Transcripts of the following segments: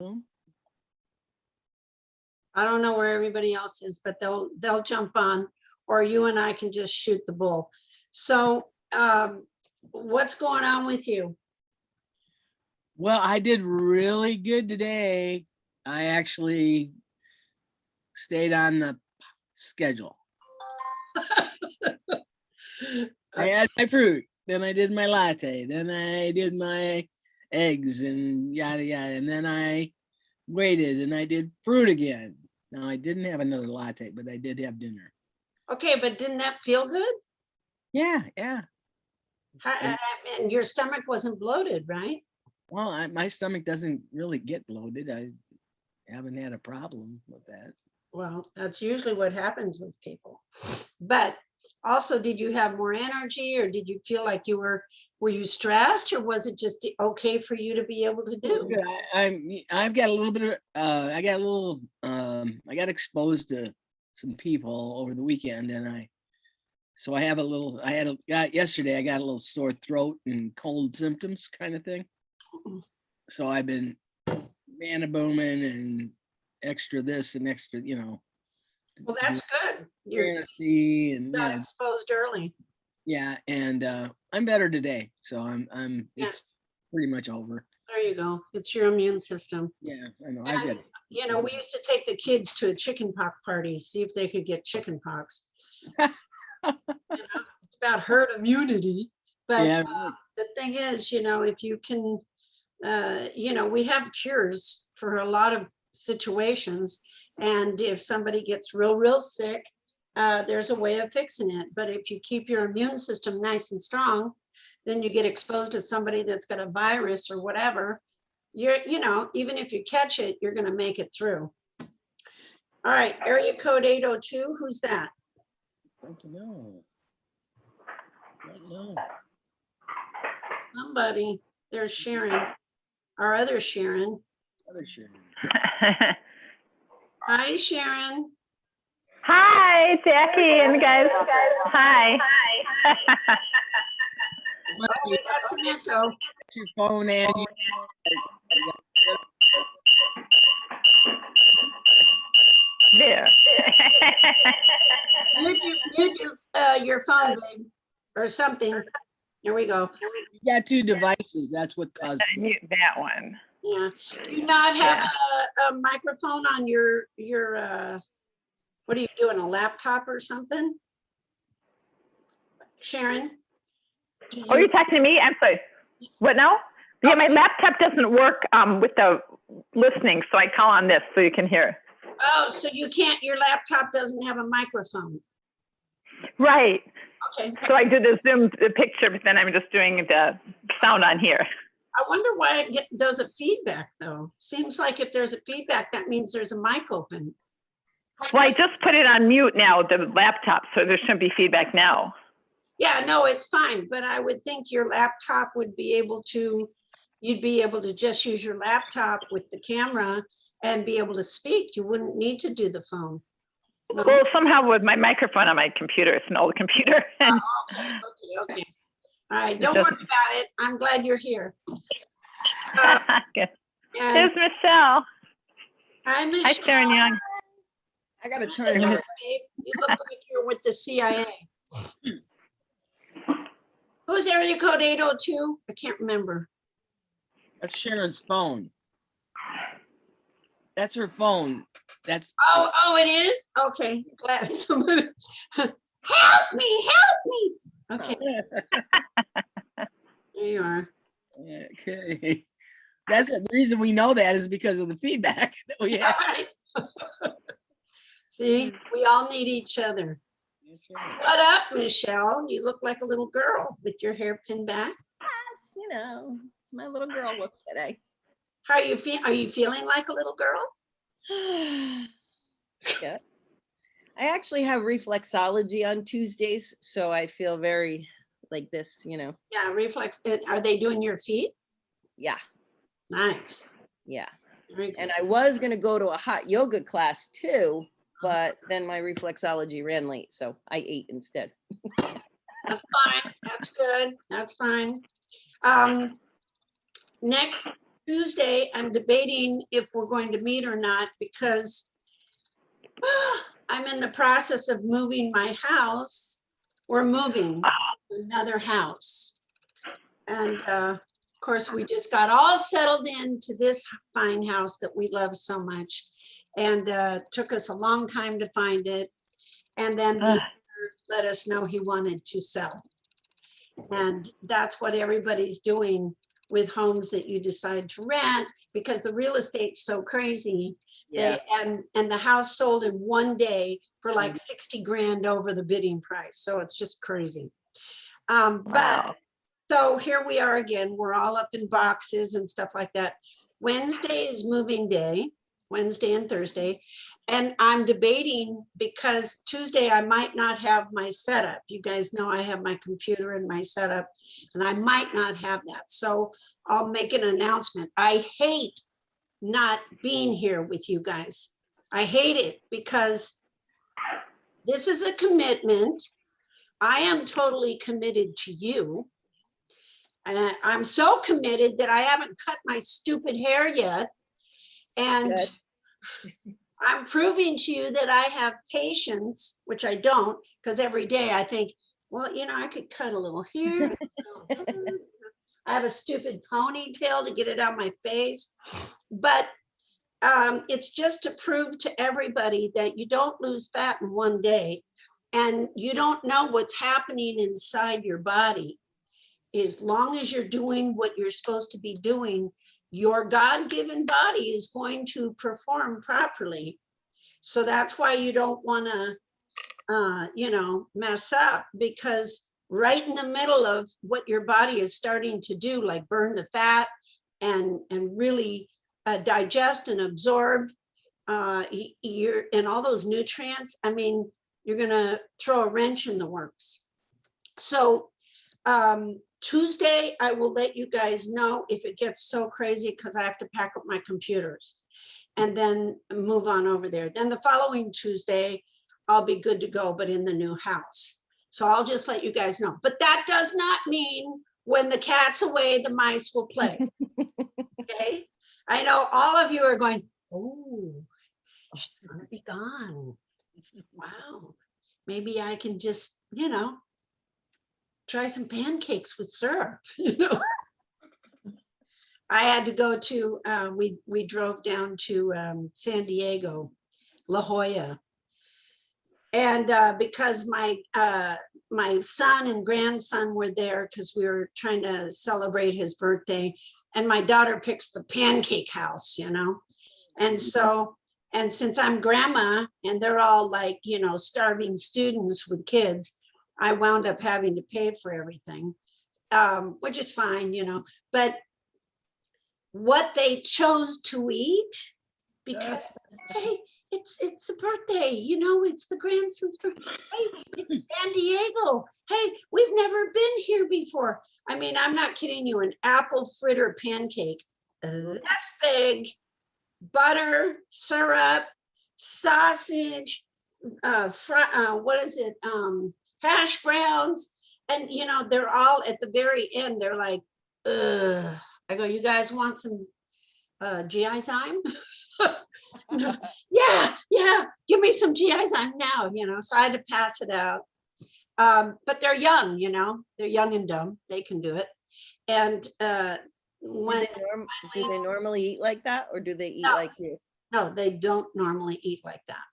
I don't know where everybody else is, but they'll jump on, or you and I can just shoot the bull. So what's going on with you? Well, I did really good today. I actually stayed on the schedule. I had my fruit, then I did my latte, then I did my eggs and yada yada, and then I waited and I did fruit again. Now I didn't have another latte, but I did have dinner. Okay, but didn't that feel good? Yeah. And your stomach wasn't bloated, right? Well, my stomach doesn't really get bloated. I haven't had a problem with that. Well, that's usually what happens with people. But also, did you have more energy, or did you feel like were you stressed, or was it just okay for you to be able to do? I've got a little bit of I got exposed to some people over the weekend, and yesterday I got a little sore throat and cold symptoms kind of thing. So I've been mana booming and extra this and extra, Well, that's good. You're got exposed early. Yeah, and I'm better today, so it's pretty much over. There you go. It's your immune system. Yeah, I know. We used to take the kids to a chicken pox party, see if they could get chicken pox. It's about herd immunity. But the thing is, if you can, we have cures for a lot of situations. And if somebody gets real sick, there's a way of fixing it. But if you keep your immune system nice and strong, then you get exposed to somebody that's got a virus or whatever, even if you catch it, you're going to make it through. All right, area code 802, who's that? Don't know. Somebody. There's Sharon, our other Sharon. Hi, Sharon. Hi, Jackie and guys. Hi. Oh, we got some echo. Your phone and there. Mute your phone, babe, or something. Here we go. You got two devices. That's what caused it. Mute that one. Yeah. Do you not have a microphone on your what are you doing, a laptop or something? Sharon? Oh, you're talking to me? I'm sorry. What now? Yeah, my laptop doesn't work with the listening, so I call on this so you can hear. Oh, so you can't, your laptop doesn't have a microphone. Right. Okay. So I do the Zoom picture, but then I'm just doing the sound on here. I wonder why it does a feedback though. Seems like if there's a feedback, that means there's a mic open. Well, I just put it on mute now, the laptop, so there shouldn't be feedback now. Yeah, no, it's fine. But I would think your laptop would be able to, you'd be able to just use your laptop with the camera and be able to speak. You wouldn't need to do the phone. No? Well, somehow with my microphone on my computer, it's an old computer. Oh, okay. All right, don't worry about it. I'm glad you're here. There's Michelle. Hi, Michelle. Hi, Sharon Young. I got to turn it on. You look like you're with the CIA. Who's area code 802? I can't remember. That's Sharon's phone. That's her phone. That's oh, it is? Okay, glad somebody help me. Okay. There you are. Okay. That's the reason we know that is because of the feedback that we have. Right. See, we all need each other. That's right. What up, Michelle? You look like a little girl with your hair pinned back. It's my little girl look today. How are you Are you feeling like a little girl? Yeah. I actually have reflexology on Tuesdays, so I feel very like this, Yeah, reflex. Are they doing your feet? Yeah. Nice. Yeah. Very good. And I was going to go to a hot yoga class too, but then my reflexology ran late, so I ate instead. That's fine. That's good. That's fine. Next, Tuesday, I'm debating if we're going to meet or not because I'm in the process of moving my house. We're moving to another house. And of course, we just got all settled into this fine house that we love so much. And took us a long time to find it. And then the owner let us know he wanted to sell. And that's what everybody's doing with homes that you decide to rent, because the real estate's so crazy. Yeah. And the house sold in one day for like 60 grand over the bidding price. So it's just crazy. But so here we are again, we're all up in boxes and stuff like that. Wednesday is moving day, Wednesday and Thursday. And I'm debating because Tuesday I might not have my setup. You guys know I have my computer and my setup, and I might not have that. So I'll make an announcement. I hate not being here with you guys. I hate it because this is a commitment. I am totally committed to you. I'm so committed that I haven't cut my stupid hair yet. And Good. I'm proving to you that I have patience, which I don't, because every day I think, well, you know, I could cut a little here. I have a stupid ponytail to get it out my face. But it's just to prove to everybody that you don't lose fat in one day, and you don't know what's happening inside your body. As long as you're doing what you're supposed to be doing, your God-given body is going to perform properly. So that's why you don't want to, you know, mess up, because right in the middle of what your body is starting to do, like burn the fat and really digest and absorb and all those nutrients, I mean, you're going to throw a wrench in the works. So Tuesday, I will let you guys know if it gets so crazy, because I have to pack up my computers and then move on over there. Then the following Tuesday, I'll be good to go, but in the new house. So I'll just let you guys know. But that does not mean when the cat's away, the mice will play. Okay? I know all of you are going, oh, she's gonna be gone. Wow. Maybe I can just, you know, try some pancakes with syrup, you know. I had to go to, we drove down to San Diego, La Jolla. And because my son and grandson were there, because we were trying to celebrate his birthday, and my daughter picks the pancake house, you know. And so, and since I'm grandma and they're all like, you know, starving students with kids, I wound up having to pay for everything, which is fine, you know. But what they chose to eat, because hey, it's a birthday, you know, it's the grandson's birthday. Hey, it's San Diego. Hey, we've never been here before. I mean, I'm not kidding you, an apple fritter pancake, that's big, butter, syrup, sausage, what is it? Hash browns. And you know, they're all at the very end, they're like, ugh. I go, you guys want some GI Zyme? yeah, give me some GI Zyme now, you know. So I had to pass it out. But they're young, you know, they're young and dumb, they can do it. And when do they normally eat like that, or do they eat like you? No, they don't normally eat like that.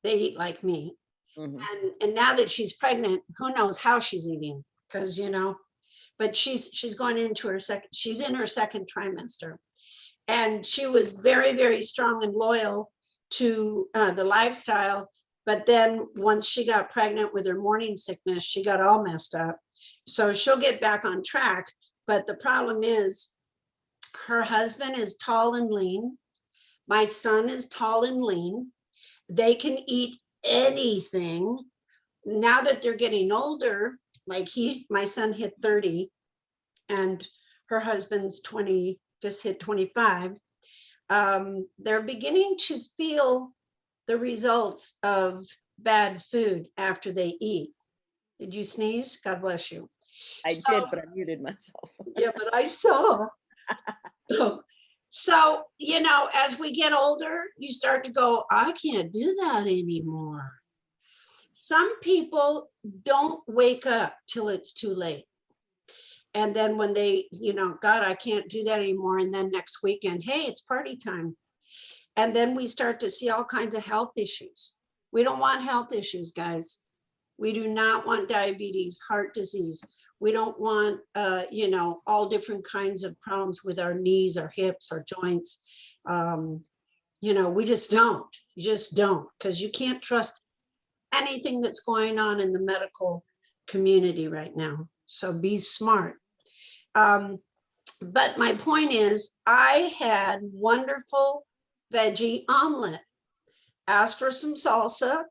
They eat like me. And now that she's pregnant, who knows how she's eating, because you know, but she's going into her she's in her second trimester. And she was very, very strong and loyal to the lifestyle. But then once she got pregnant with her morning sickness, she got all messed up. So she'll get back on track. But the problem is her husband is tall and lean. My son is tall and lean. They can eat anything. Now that they're getting older, like my son hit 30 and her husband's 20, just hit 25. They're beginning to feel the results of bad food after they eat. Did you sneeze? God bless you. I did, but I muted myself. Yeah, but I saw. So, you know, as we get older, you start to go, I can't do that anymore. Some people don't wake up till it's too late. And then when they, you know, God, I can't do that anymore. And then next weekend, hey, it's party time. And then we start to see all kinds of health issues. We don't want health issues, guys. We do not want diabetes, heart disease. We don't want, you know, all different kinds of problems with our knees, our hips, our joints. You know, we just don't. You just don't, because you can't trust anything that's going on in the medical community right now. So be smart. But my point is, I had wonderful veggie omelet, asked for some salsa,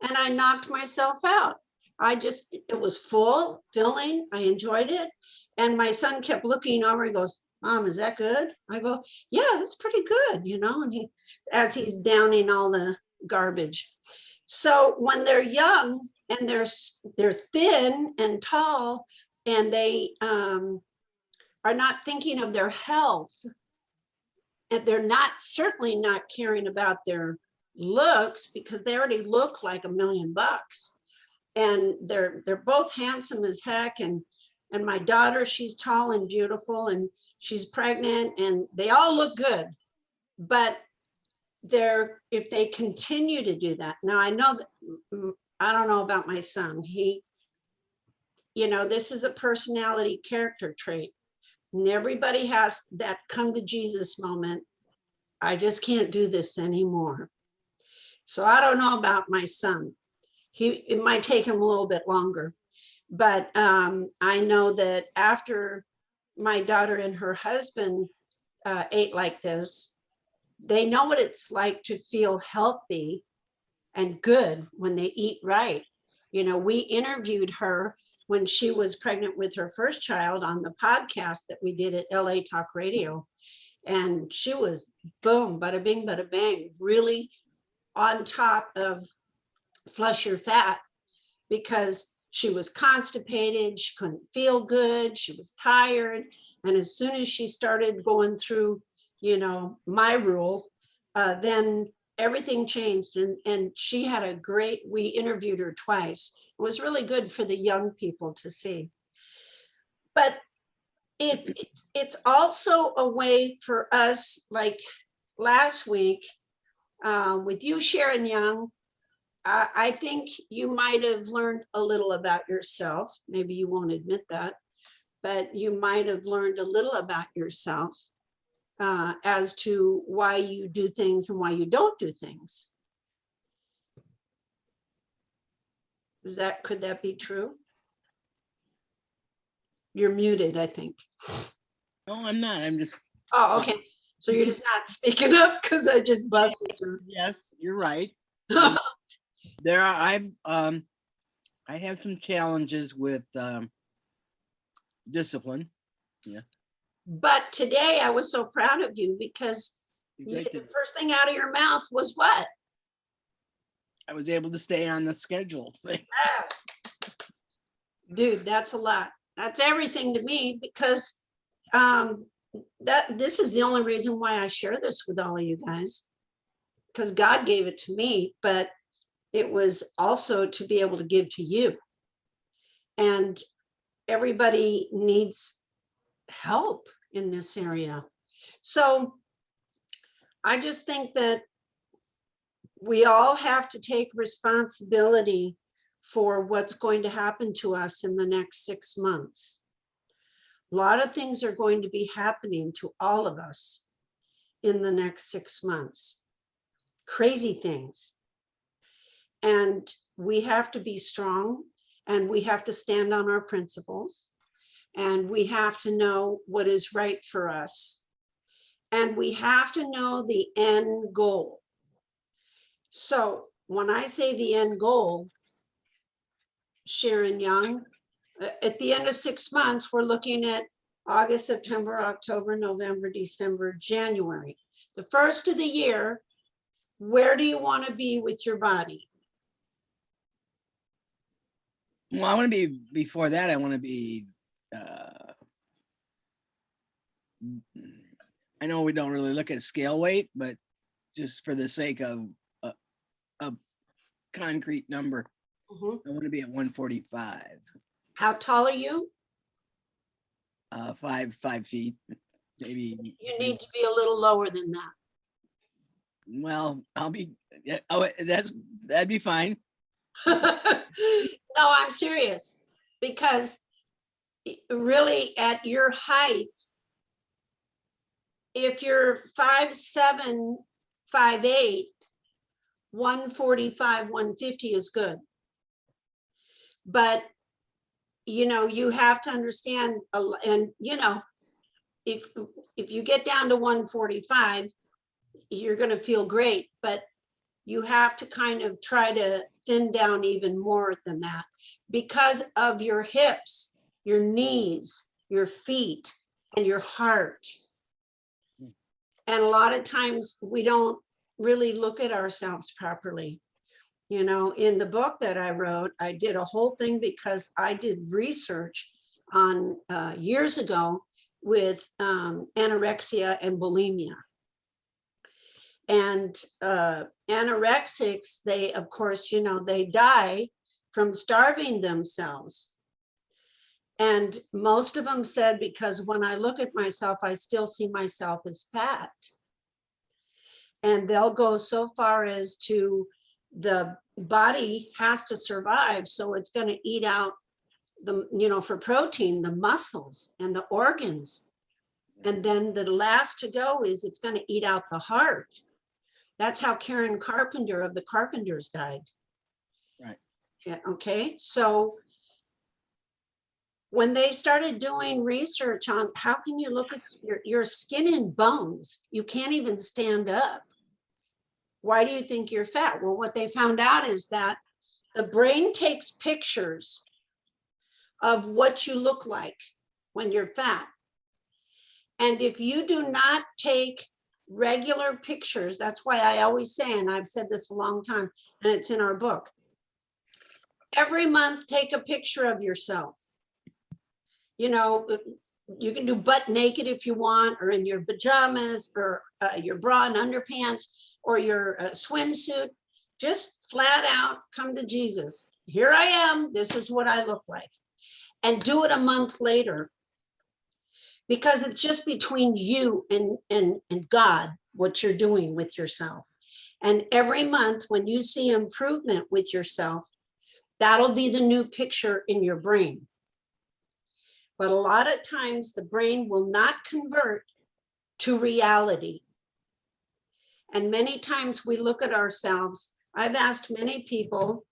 and I knocked myself out. It was full, filling, I enjoyed it. And my son kept looking over, he goes, Mom, is that good? I go, yeah, it's pretty good, you know, and as he's downing all the garbage. So when they're young and they're thin and tall, and they are not thinking of their health, and they're certainly not caring about their looks, because they already look like $1 million, and they're both handsome as heck. And my daughter, she's tall and beautiful, and she's pregnant, and they all look good. But if they continue to do that, now I know that, I don't know about my son. He, you know, this is a personality character trait, and everybody has that come to Jesus moment. I just can't do this anymore. So I don't know about my son. It might take him a little bit longer, but I know that after my daughter and her husband ate like this, they know what it's like to feel healthy and good when they eat right. You know, we interviewed her when she was pregnant with her first child on the podcast that we did at LA Talk Radio. And she was boom, bada bing, bada bang, really on top of Flush Your Fat, because she was constipated, she couldn't feel good, she was tired. And as soon as she started going through, you know, my rule, then everything changed. And she had we interviewed her twice. It was really good for the young people to see. But it's also a way for us, like last week, with you, Sharon Young, I think you might have learned a little about yourself. Maybe you won't admit that, but you might have learned a little about yourself as to why you do things and why you don't do things. Could that be true? You're muted, I think. No, I'm not. I'm just. Oh, okay. So you're just not speaking up because I just busted you. Yes, you're right. I have some challenges with discipline. Yeah. But today I was so proud of you, because the first thing out of your mouth was what? I was able to stay on the schedule thing. Dude, that's a lot. That's everything to me, because this is the only reason why I share this with all of you guys, because God gave it to me, but it was also to be able to give to you. And everybody needs help in this area. So I just think that we all have to take responsibility for what's going to happen to us in the next 6 months. A lot of things are going to be happening to all of us in the next 6 months. Crazy things. And we have to be strong, and we have to stand on our principles, and we have to know what is right for us. And we have to know the end goal. So when I say the end goal, Sharon Young, at the end of 6 months, we're looking at August, September, October, November, December, January. The first of the year, where do you want to be with your body? Well, I want to be, before that, I want to be I know we don't really look at scale weight, but just for the sake of a concrete number, Mhm. I want to be at 145. How tall are you? 5 feet, maybe. You need to be a little lower than that. Well, I'll be. Yeah, oh, that'd be fine. No, I'm serious, because really at your height, if you're 5'7", 5'8", 145, 150 is good. But, you know, you have to understand, and, you know, if you get down to 145, you're going to feel great, but you have to kind of try to thin down even more than that because of your hips, your knees, your feet, and your heart. And a lot of times we don't really look at ourselves properly. You know, in the book that I wrote, I did a whole thing because I did research on years ago with anorexia and bulimia. And anorexics, they, of course, you know, they die from starving themselves. And most of them said, because when I look at myself, I still see myself as fat. And they'll go so far as to, the body has to survive, so it's going to eat out the, you know, for protein, the muscles and the organs. And then the last to go is it's going to eat out the heart. That's how Karen Carpenter of the Carpenters died. Right. Yeah, okay. So when they started doing research on how can you look at your skin and bones, you can't even stand up. Why do you think you're fat? Well, what they found out is that the brain takes pictures of what you look like when you're fat. And if you do not take regular pictures, that's why I always say, and I've said this a long time, and it's in our book, every month take a picture of yourself. You know, you can do butt naked if you want, or in your pajamas, or your bra and underpants, or your swimsuit. Just flat out come to Jesus. Here I am. This is what I look like. And do it a month later. Because it's just between you and God, what you're doing with yourself. And every month when you see improvement with yourself, that'll be the new picture in your brain. But a lot of times the brain will not convert to reality. And many times we look at ourselves. I've asked many people,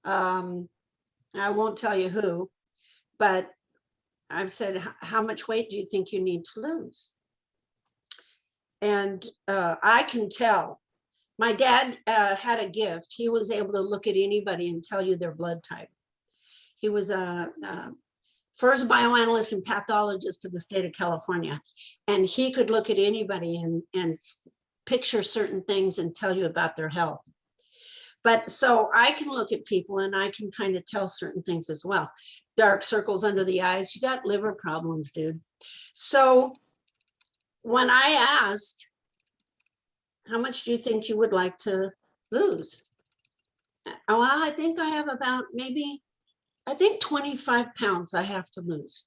I won't tell you who, but I've said, how much weight do you think you need to lose? And I can tell. My dad had a gift. He was able to look at anybody and tell you their blood type. He was a first bioanalyst and pathologist of the state of California. And he could look at anybody and picture certain things and tell you about their health. But so I can look at people and I can kind of tell certain things as well. Dark circles under the eyes, you got liver problems, dude. So when I asked, how much do you think you would like to lose? Well, I think I have about maybe, I think 25 pounds I have to lose.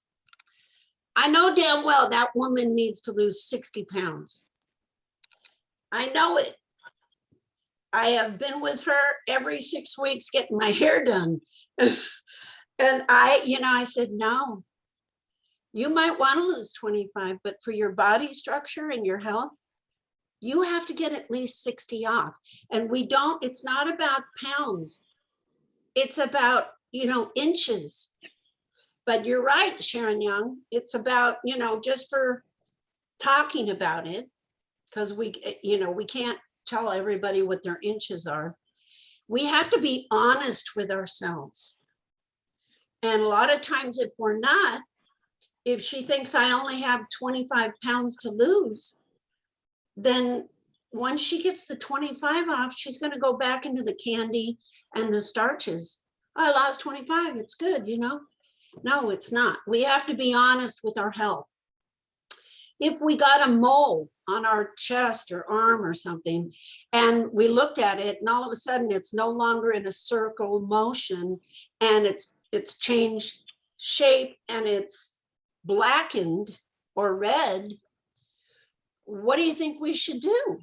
I know damn well that woman needs to lose 60 pounds. I know it. I have been with her every 6 weeks getting my hair done. And I said, no, you might want to lose 25, but for your body structure and your health, you have to get at least 60 off. And it's not about pounds. It's about, inches. But you're right, Sharon Young. It's about, just for talking about it, because we can't tell everybody what their inches are. We have to be honest with ourselves. And a lot of times if we're not, if she thinks I only have 25 pounds to lose, then once she gets the 25 off, she's going to go back into the candy and the starches. I lost 25, it's good, No, it's not. We have to be honest with our health. if we got a mole on our chest or arm or something, and we looked at it, and all of a sudden it's no longer in a circle motion, and it's changed shape and it's blackened or red, what do you think we should do?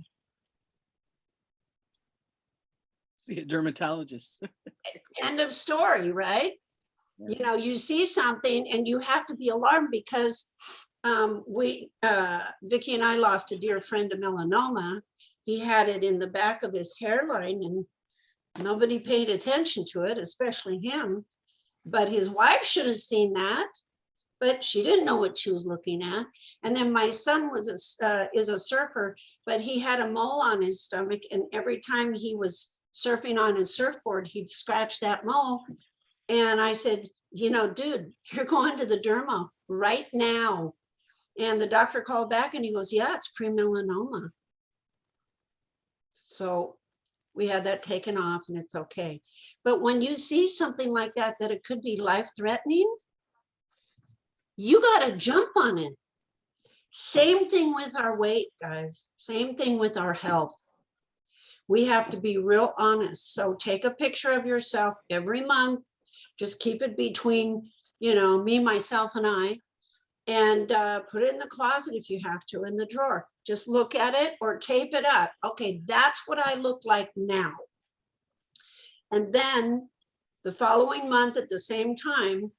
See a dermatologist. End of story, right? Yeah. You know, you see something and you have to be alarmed, because Vicki and I lost a dear friend to melanoma. He had it in the back of his hairline and nobody paid attention to it, especially him. But his wife should have seen that, but she didn't know what she was looking at. And then my son is a surfer, but he had a mole on his stomach, and every time he was surfing on his surfboard, he'd scratch that mole. And I said, you know, dude, you're going to the derma right now. And the doctor called back and he goes, yeah, it's pre-melanoma. So we had that taken off and it's okay. But when you see something like that, that it could be life-threatening, you got to jump on it. Same thing with our weight, guys. Same thing with our health. We have to be real honest. So take a picture of yourself every month. Just keep it between, you know, me, myself, and I, and put it in the closet if you have to, in the drawer. Just look at it or tape it up. Okay, that's what I look like now. And then the following month at the same time,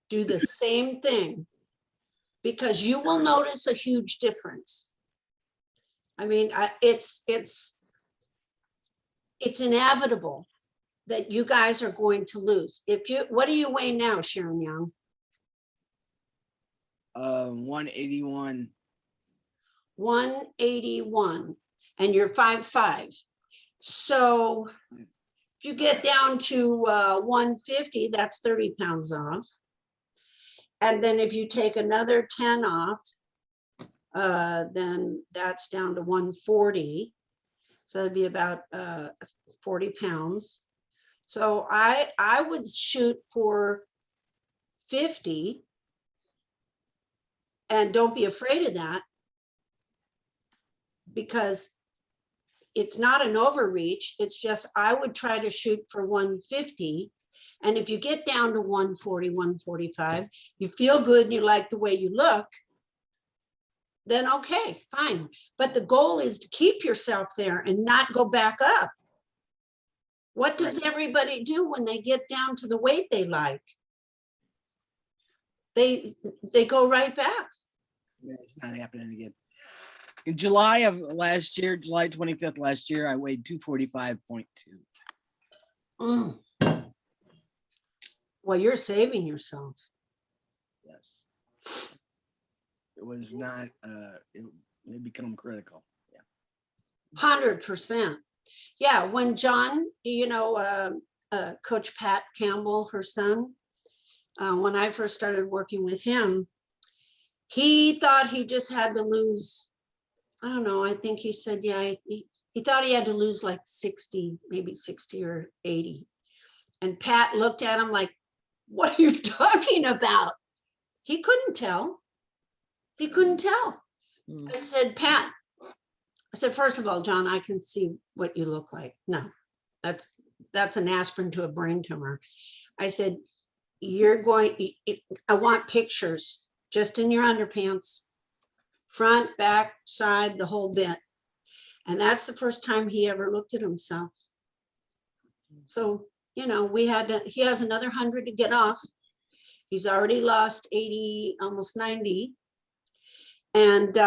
do the same thing, because you will notice a huge difference. I mean, it's inevitable that you guys are going to lose. What do you weigh now, Sharon Young? 181. 181, and you're 5'5". So if you get down to 150, that's 30 pounds off. And then if you take another 10 off, then that's down to 140. So that'd be about 40 pounds. So I would shoot for 50, and don't be afraid of that, because it's not an overreach. It's just, I would try to shoot for 150. And if you get down to 140, 145, you feel good and you like the way you look, then okay, fine. But the goal is to keep yourself there and not go back up. What does everybody do when they get down to the weight they like? They go right back. Yeah, it's not happening again. In July of last year, July 25th last year, I weighed 245.2. Well, you're saving yourself. Yes. It was not, it become critical. Yeah. 100%. Yeah, when John, you know, Coach Pat Campbell, her son, when I first started working with him, he thought he just had to lose, I don't know, I think he said, yeah, he thought he had to lose like 60, maybe 60 or 80. And Pat looked at him like, what are you talking about? He couldn't tell. He couldn't tell. I said, Pat, I said, first of all, John, I can see what you look like. No, that's an aspirin to a brain tumor. I said, I want pictures just in your underpants, front, back, side, the whole bit. And that's the first time he ever looked at himself. So, you know, he has another 100 to get off. He's already lost 80, almost 90. And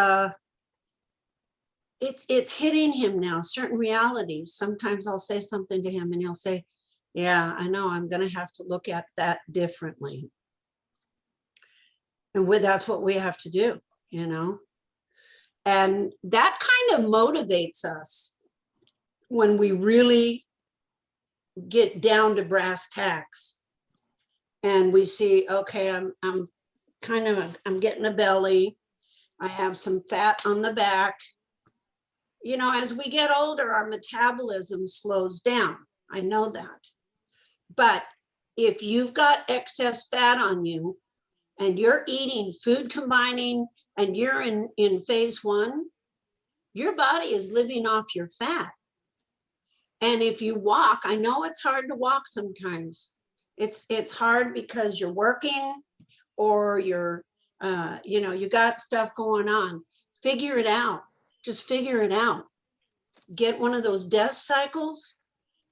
it's hitting him now, certain realities. Sometimes I'll say something to him and he'll say, yeah, I know, I'm going to have to look at that differently. And that's what we have to do, you know. And that kind of motivates us when we really get down to brass tacks and we see, okay, I'm getting a belly. I have some fat on the back. You know, as we get older, our metabolism slows down. I know that. But if you've got excess fat on you and you're eating food combining and you're in phase 1, your body is living off your fat. And if you walk, I know it's hard to walk sometimes. It's hard because you're working or you're, you got stuff going on. Figure it out. Just figure it out. Get one of those desk cycles,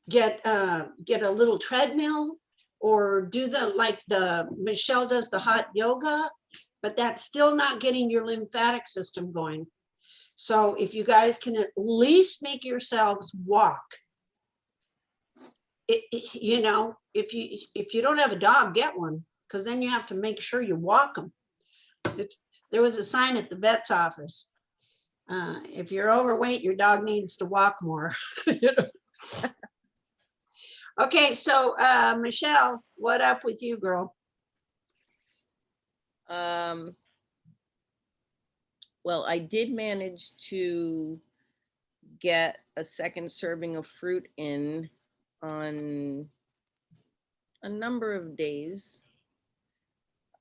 get a little treadmill, or do Michelle does the hot yoga, but that's still not getting your lymphatic system going. So if you guys can at least make yourselves walk, if you don't have a dog, get one, because then you have to make sure you walk them. There was a sign at the vet's office. If you're overweight, your dog needs to walk more. Okay, so Michelle, what up with you, girl? Well, I did manage to get a second serving of fruit in on a number of days.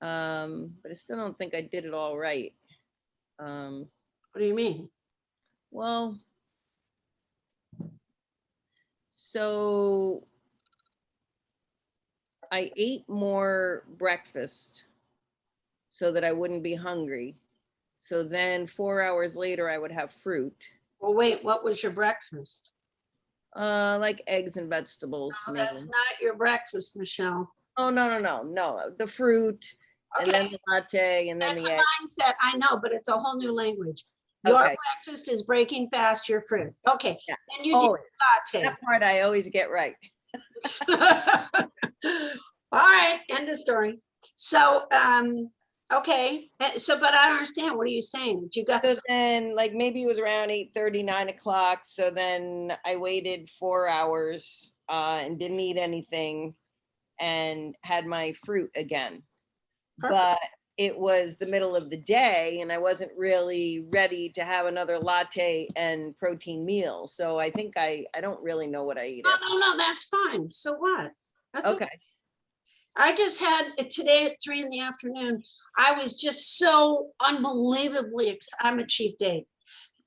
But I still don't think I did it all right. What do you mean? Well, so I ate more breakfast so that I wouldn't be hungry. So then 4 hours later, I would have fruit. Well, wait, what was your breakfast? Like eggs and vegetables. No, that's not your breakfast, Michelle. Oh, no. The fruit, Okay. and then the latte, and then That's the a egg. mindset, I know, but it's a whole new language. Your Okay. breakfast is breaking fast your fruit. Okay, Yeah. then you need latte. That part I always get right. All right, end of story. So, okay, but I don't understand. What are you saying? If you got So then, like, maybe it was around 8:30, 9 o'clock. So then I waited 4 hours and didn't eat anything and had my fruit again. Perfect. But it was the middle of the day and I wasn't really ready to have another latte and protein meal. So I think I don't really know what I eat. No, that's fine. So what? That's Okay. I just had it today at 3 in the afternoon. I was just so unbelievably I'm a cheap date.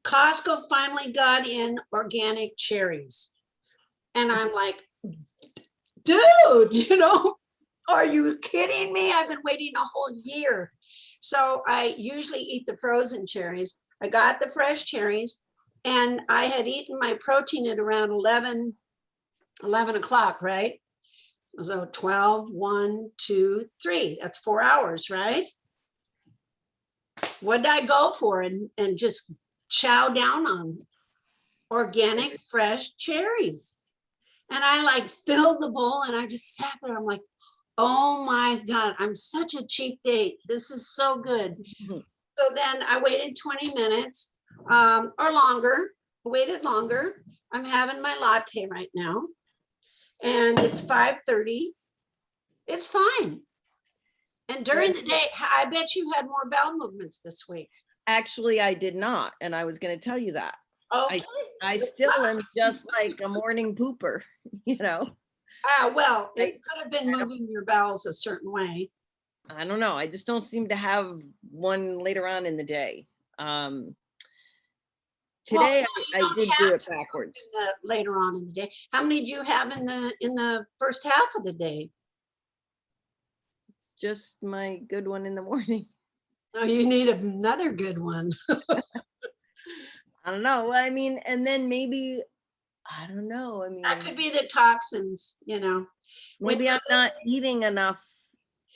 Costco finally got in organic cherries. And I'm like, dude, are you kidding me? I've been waiting a whole year. So I usually eat the frozen cherries. I got the fresh cherries and I had eaten my protein at around 11 o'clock, right? So 12, 1, 2, 3, that's 4 hours, right? What did I go for and just chow down on? Organic, fresh cherries. And I filled the bowl and I just sat there. I'm like, oh my God, I'm such a cheap date. This is so good. So then I waited 20 minutes or longer, waited longer. I'm having my latte right now and it's 5:30. It's fine. And during the day, I bet you had more bowel movements this week. Actually, I did not. And I was going to tell you that. Okay. I still am just like a morning pooper, Well, it could have been moving your bowels a certain way. I don't know. I just don't seem to have one later on in the day. Today, I did do it backwards. Later on in the day. How many did you have in the first half of the day? Just my good one in the morning. Oh, you need another good one. I don't know. I mean, and then maybe, I don't know. I mean, that could be the toxins, Maybe I'm not eating enough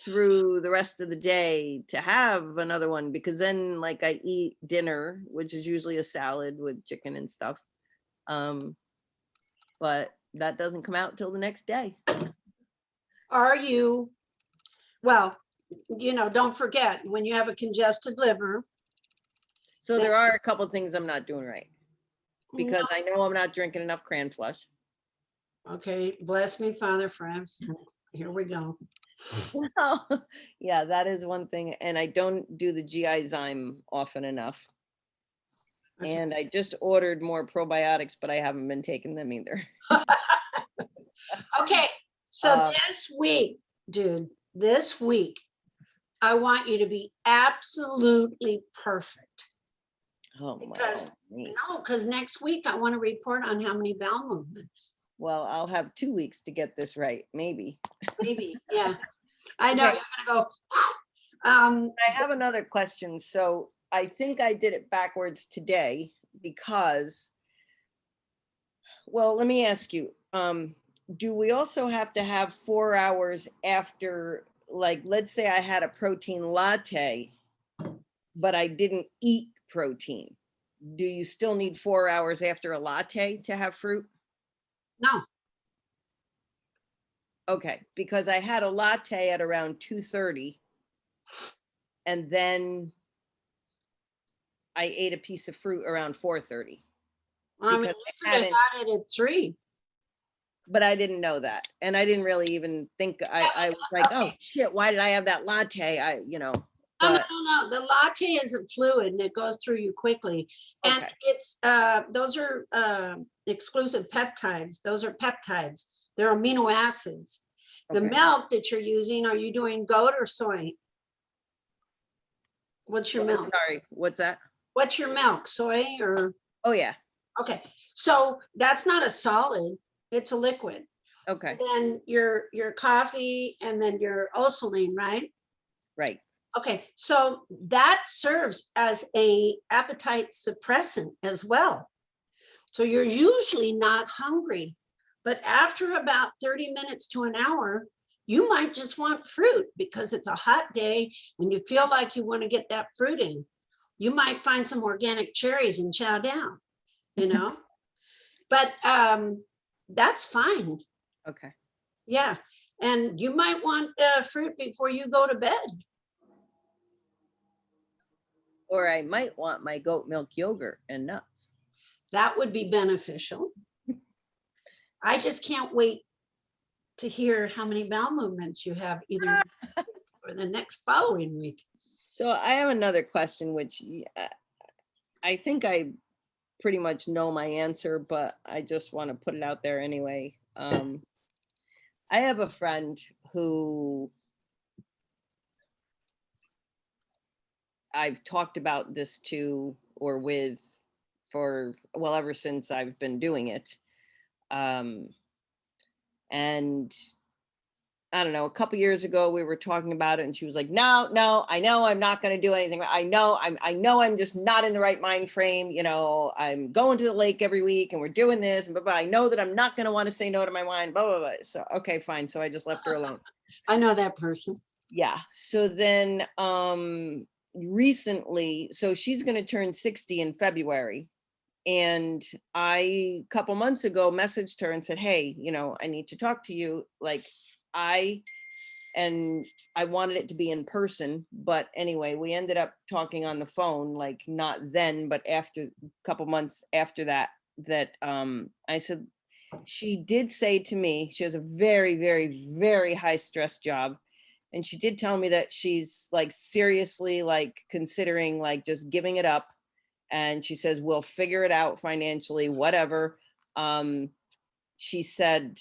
through the rest of the day to have another one, because then I eat dinner, which is usually a salad with chicken and stuff. But that doesn't come out till the next day. Are you, well, don't forget when you have a congested liver. So there are a couple of things I'm not doing right because I know I'm not drinking enough cran flush. Okay, bless me, Father, for absent. Here we go. Yeah, that is one thing. And I don't do the GI Zyme often enough. Okay. And I just ordered more probiotics, but I haven't been taking them either. Okay, so this week, dude, I want you to be absolutely perfect. Oh, Because, my. no, because next week I want to report on how many bowel movements. Well, I'll have 2 weeks to get this right, maybe. Maybe, yeah. I know, Okay. you're gonna go, I have another question. So I think I did it backwards today because, well, let me ask you, do we also have to have 4 hours after, like, let's say I had a protein latte, but I didn't eat protein. Do you still need 4 hours after a latte to have fruit? no, Okay, because I had a latte at around 2:30 and then I ate a piece of fruit around 4:30. I mean, Because you I could have hadn't, had it at 3. but I didn't know that. And I didn't really even think, I was like, oh shit, why did I have that latte? No, But the latte is a fluid and it goes through you quickly. And okay, it's, those are exclusive peptides. Those are peptides. They're amino acids. The okay. milk that you're using, are you doing goat or soy? What's your milk? Sorry, what's that? What's your milk? Soy or? Oh yeah, Okay, so that's not a solid, it's a liquid. okay, Then your coffee and then your Osaline, right? right. Okay, so that serves as a appetite suppressant as well. So you're usually not hungry, but after about 30 minutes to an hour, you might just want fruit because it's a hot day and you feel like you want to get that fruit in. You might find some organic cherries and chow down, you know? But that's fine. Okay. Yeah. And you might want fruit before you go to bed. Or I might want my goat milk yogurt and nuts. That would be beneficial. I just can't wait to hear how many bowel movements you have either or the next following week. So I have another question, which I think I pretty much know my answer, but I just want to put it out there anyway. I have a friend who I've talked about this to or with for, well, ever since I've been doing it. And I don't know, a couple years ago we were talking about it and she was like, no, I know I'm not going to do anything. I know I'm just not in the right mind frame. You know, I'm going to the lake every week and we're doing this and blah, blah. I know that I'm not going to want to say no to my wine, blah, blah, blah. So, okay, fine. So I just left her alone. I know that person. Yeah. So then recently, so she's going to turn 60 in February. And I, a couple months ago, messaged her and said, hey, you know, I need to talk to you. Like I wanted it to be in person, but anyway, we ended up talking on the phone, like not then, but after a couple months after that, I said, she did say to me, she has a very, very, very high stress job. And she did tell me that she's like seriously like considering like just giving it up. And she says, we'll figure it out financially, whatever. She said,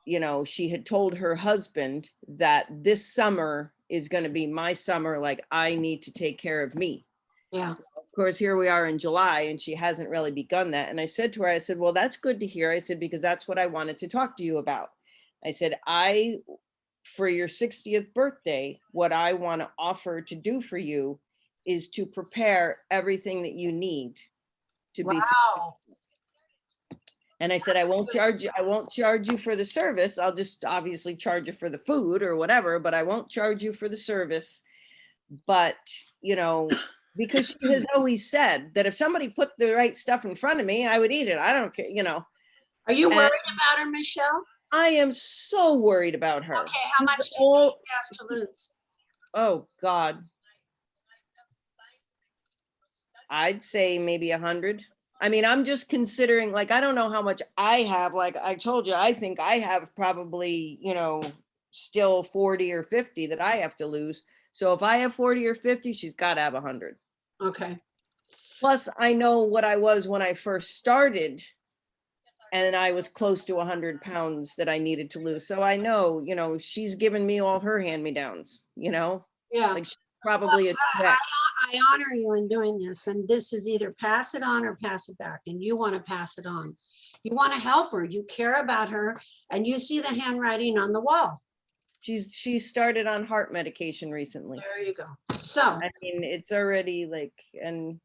you know, she had told her husband that this summer is going to be my summer. Like I need to take care of me. Yeah. Of course, here we are in July and she hasn't really begun that. And I said to her, I said, well, that's good to hear. I said, because that's what I wanted to talk to you about. I said, for your 60th birthday, what I want to offer to do for you is to prepare everything that you need to be Wow. And I said, I won't charge you for the service. I'll just obviously charge you for the food or whatever, but I won't charge you for the service. But, you know, because she has always said that if somebody put the right stuff in front of me, I would eat it. I don't care, you know. Are you worried about her, Michelle? I am so worried about her. Okay, how much do you think she has to lose? Oh God. I'd say maybe 100. I mean, I'm just considering, like, I don't know how much I have. Like I told you, I think I have probably, you know, still 40 or 50 that I have to lose. So if I have 40 or 50, she's got to have 100. Okay. Plus, I know what I was when I first started, and I was close to 100 pounds that I needed to lose. So I know, you know, she's given me all her hand-me-downs, you know, Yeah. like she probably a threat. I honor you in doing this, and this is either pass it on or pass it back, and you want to pass it on. You want to help her, you care about her, and you see the handwriting on the wall. She started on heart medication recently. There you go. So, I mean, it's already like, and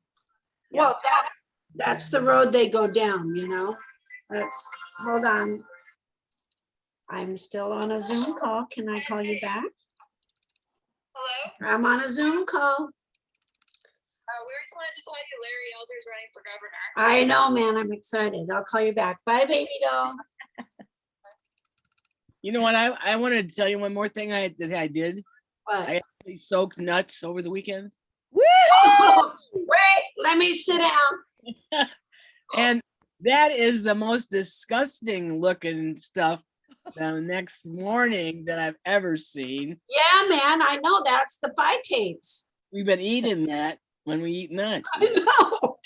yeah. well, that's the road they go down, you know? Hold on. I'm still on a Zoom call. Can I call you back? Hello? I'm on a Zoom call. We just wanted to tell you Larry Elder's running for governor. I know, man. I'm excited. I'll call you back. Bye, baby doll. You know what? I wanted to tell you one more thing that I did. What? I actually soaked nuts over the weekend. Oh, wait, let me sit down. And that is the most disgusting looking stuff the next morning that I've ever seen. Yeah, man, I know that's the phytates. We've been eating that when we eat nuts. I know.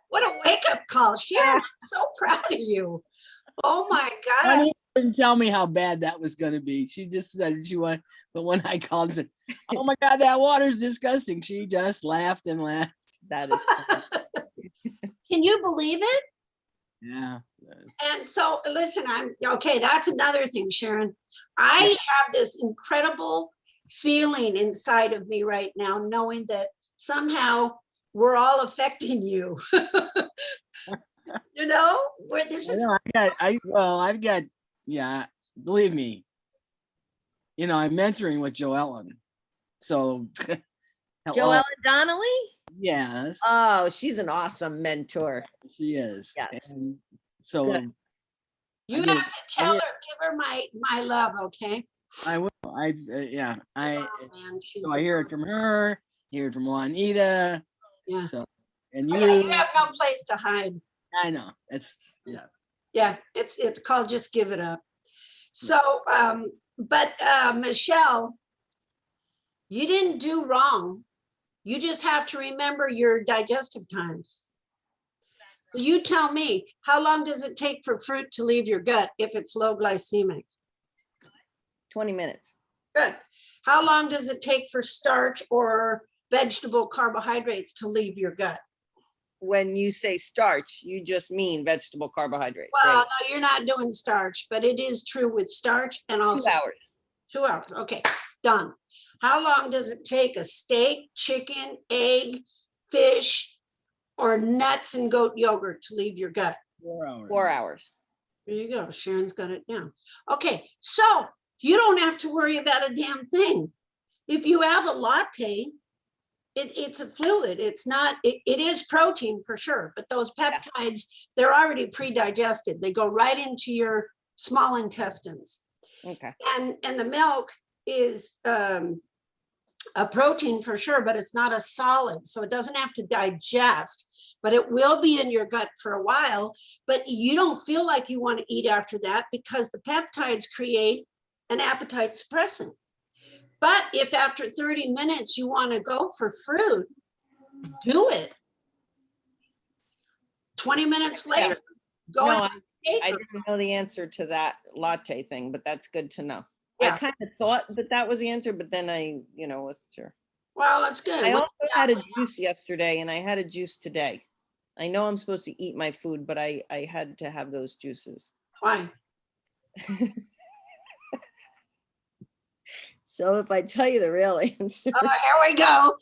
What a wake-up call. Sharon, I'm so proud of you. Oh my God. Honey didn't tell me how bad that was going to be. She just said she wanted, but when I called and said, "Oh my God, that water's disgusting," she just laughed and laughed. That is Can you believe it? Yeah. And so, listen, okay, that's another thing, Sharon. I have this incredible feeling inside of me right now, knowing that somehow we're all affecting you. You know, where this is. I've got, yeah, believe me, you know, I'm mentoring with Joellen. So, Joellen Donnelly? Yes. Oh, she's an awesome mentor. She is. Yes. And so Good. You have to tell her, give her my love, okay? I will. Yeah. Oh, man, she's So I hear it from her, hear it from Juanita. Yeah. So, and Oh, you. yeah, you have no place to hide. I know. It's, yeah. Yeah, it's called Just Give It Up. So, but Michelle, you didn't do wrong. You just have to remember your digestive times. You tell me, how long does it take for fruit to leave your gut if it's low glycemic? 20 minutes. Good. How long does it take for starch or vegetable carbohydrates to leave your gut? When you say starch, you just mean vegetable carbohydrates, Well, right? no, you're not doing starch, but it is true with starch and also 2 hours. 2 hours. Okay, done. How long does it take a steak, chicken, egg, fish, or nuts and goat yogurt to leave your gut? 4 hours. 4 hours. There you go. Sharon's got it down. Okay, so you don't have to worry about a damn thing. If you have a latte, it's a fluid. It's not, it is protein for sure, but those peptides, they're already pre-digested. They go right into your small intestines. Okay. And the milk is a protein for sure, but it's not a solid, so it doesn't have to digest, but it will be in your gut for a while. But you don't feel like you want to eat after that because the peptides create an appetite suppressant. But if after 30 minutes you want to go for fruit, do it. 20 minutes later, go No, and take I it. didn't know the answer to that latte thing, but that's good to know. Yeah. I kind of thought that was the answer, but then I, wasn't sure. Well, that's good. I also had a juice yesterday and I had a juice today. I know I'm supposed to eat my food, but I had to have those juices. Why? So if I tell you the real answer. Oh, here we go.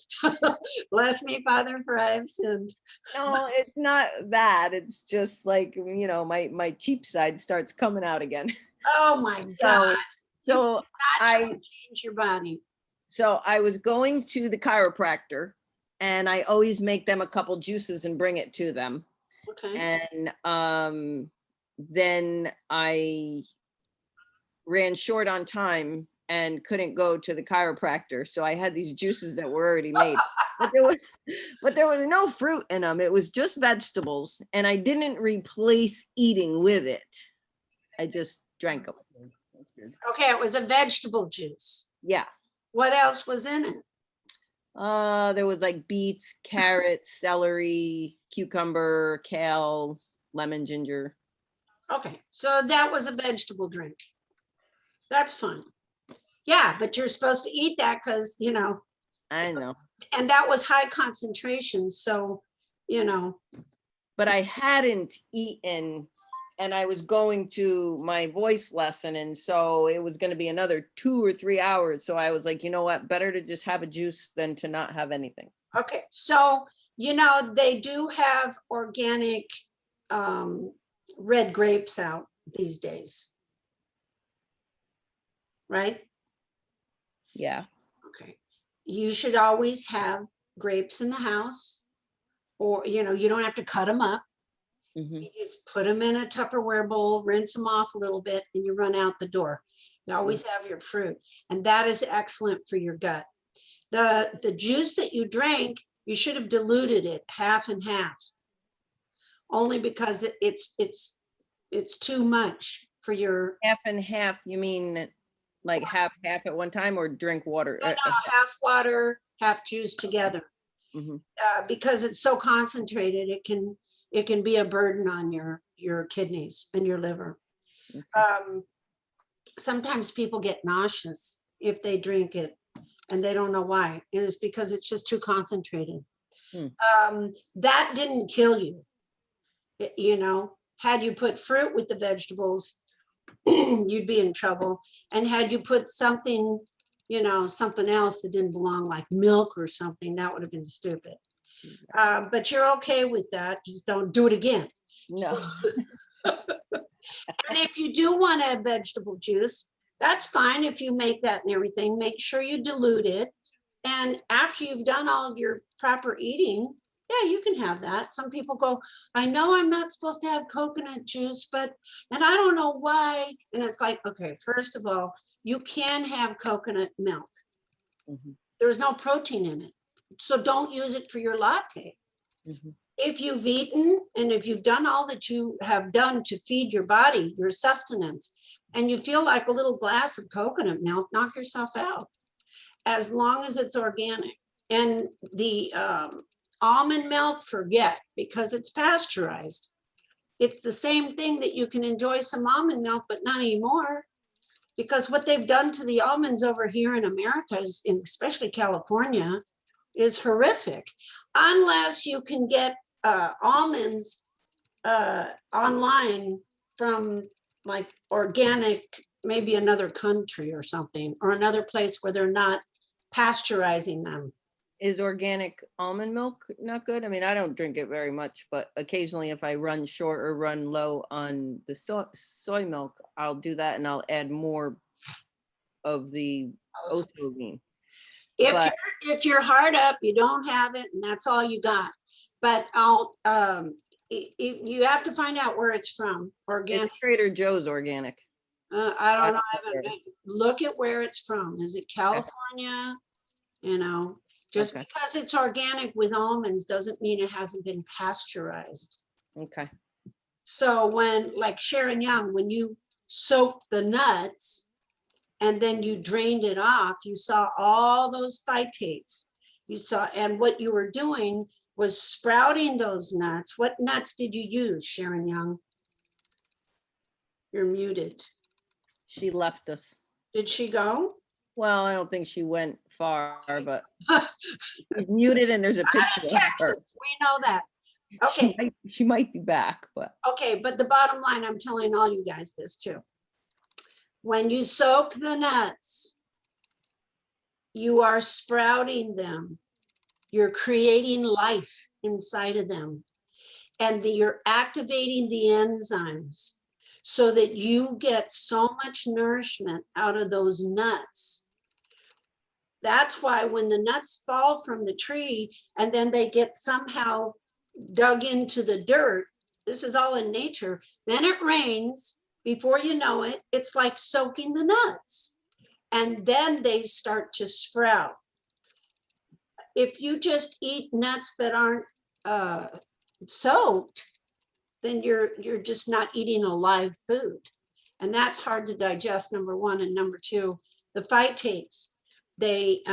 Bless me, Father, for I have sinned. No, it's not that. It's just like, my cheap side starts coming out again. Oh my God. So I change your body. So I was going to the chiropractor and I always make them a couple juices and bring it to them. Okay. And then I ran short on time and couldn't go to the chiropractor. So I had these juices that were already made, but there was no fruit in them. It was just vegetables and I didn't replace eating with it. I just drank them. That's good. Okay, it was a vegetable juice. Yeah. What else was in it? There was like beets, carrots, celery, cucumber, kale, lemon, ginger. Okay, so that was a vegetable drink. That's fine. Yeah, but you're supposed to eat that because, I know. And that was high concentration. So, you know, But I hadn't eaten and I was going to my voice lesson. And so it was going to be another 2 or 3 hours. So I was like, you know what, better to just have a juice than to not have anything. okay. So, you know, they do have organic red grapes out these days. Right? Yeah. Okay. You should always have grapes in the house, or, you know, you don't have to cut them up. Mhm. You just put them in a Tupperware bowl, rinse them off a little bit, and you run out the door. You always have your fruit, and that is excellent for your gut. The juice that you drank, you should have diluted it half and half, only because it's too much for your. Half and half, you mean like half at one time, or drink water? No, half water, half juice together. Mhm. Because it's so concentrated, it can be a burden on your kidneys and your liver. Okay. Sometimes people get nauseous if they drink it and they don't know why. It is because it's just too concentrated. That didn't kill you. You know, had you put fruit with the vegetables, you'd be in trouble. And had you put something, you know, something else that didn't belong, like milk or something, that would have been stupid. But you're okay with that. Just don't do it again. No. And if you do want a vegetable juice, that's fine. If you make that and everything, make sure you dilute it. And after you've done all of your proper eating, yeah, you can have that. Some people go, I know I'm not supposed to have coconut juice, and I don't know why. And it's like, okay, first of all, you can have coconut milk. Mhm. There's no protein in it. So don't use it for your latte. Mhm. If you've eaten and if you've done all that you have done to feed your body, your sustenance, and you feel like a little glass of coconut milk, knock yourself out, as long as it's organic. And the almond milk, forget, because it's pasteurized. It's the same thing that you can enjoy some almond milk, but not anymore, because what they've done to the almonds over here in America, especially California, is horrific. Unless you can get almonds online from like organic, maybe another country or something, or another place where they're not pasteurizing them. Is organic almond milk not good? I mean, I don't drink it very much, but occasionally if I run short or run low on the soy milk, I'll do that and I'll add more of the osogine. If you're hard up, you don't have it, and that's all you got. But you have to find out where it's from. Organic. It's Trader Joe's organic. I don't know. I haven't look at where it's from. Is it California? You know, just because it's organic with almonds doesn't mean it hasn't been pasteurized. Okay. So when, like Sharon Young, when you soaked the nuts and then you drained it off, you saw all those phytates. You saw, and what you were doing was sprouting those nuts. What nuts did you use, Sharon Young? You're muted. She left us. Did she go? Well, I don't think she went far, but she's muted and there's a picture of her. Texas, we know that. Okay. She might be back, but. Okay, but the bottom line, I'm telling all you guys this too. When you soak the nuts, you are sprouting them. You're creating life inside of them. And you're activating the enzymes so that you get so much nourishment out of those nuts. That's why when the nuts fall from the tree and then they get somehow dug into the dirt, this is all in nature, then it rains. Before you know it, it's like soaking the nuts. And then they start to sprout. If you just eat nuts that aren't soaked, then you're just not eating a live food. And that's hard to digest, number one. And number two, the phytates, they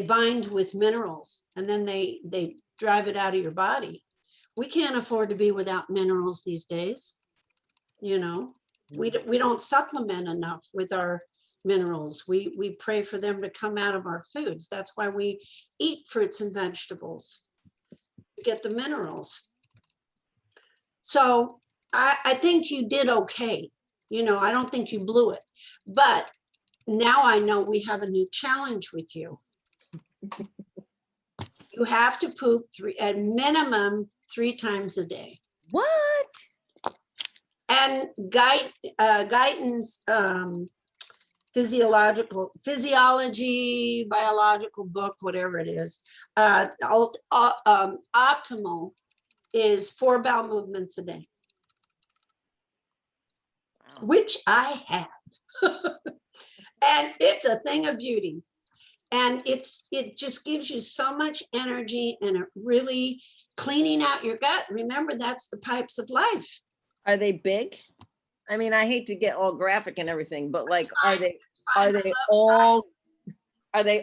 bind with minerals and then they drive it out of your body. We can't afford to be without minerals these days. You know, we don't supplement enough with our minerals. We pray for them to come out of our foods. That's why we eat fruits and vegetables, to get the minerals. So I think you did okay. You know, I don't think you blew it, but now I know we have a new challenge with you. You have to poop at minimum 3 times a day. What? And Guyton's physiology, biological book, whatever it is, optimal is 4 bowel movements a day, which I have. And it's a thing of beauty. And it just gives you so much energy, and it really cleaning out your gut. Remember, that's the pipes of life. Are they big? I mean, I hate to get all graphic and everything, but like, are they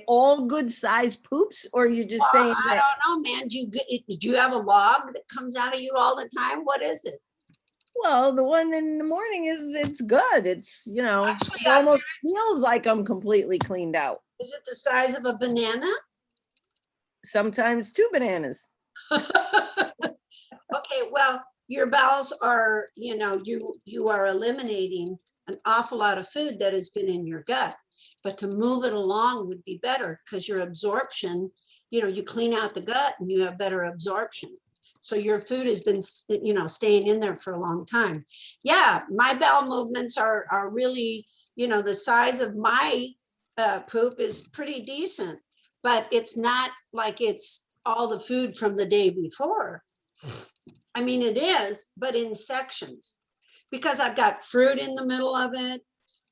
all good size poops, or are you just saying I that? don't know, man. Do you have a log that comes out of you all the time? What is it? Well, the one in the morning it's good. It's, you know, Actually, it almost feels like I'm completely cleaned out. Is it the size of a banana? Sometimes 2 bananas. Okay, well, your bowels are, you know, you are eliminating an awful lot of food that has been in your gut, but to move it along would be better, because your absorption, you know, you clean out the gut and you have better absorption. So your food has been, you know, staying in there for a long time. Yeah, my bowel movements are really, you know, the size of my poop is pretty decent, but it's not like it's all the food from the day before. I mean, it is, but in sections, because I've got fruit in the middle of it,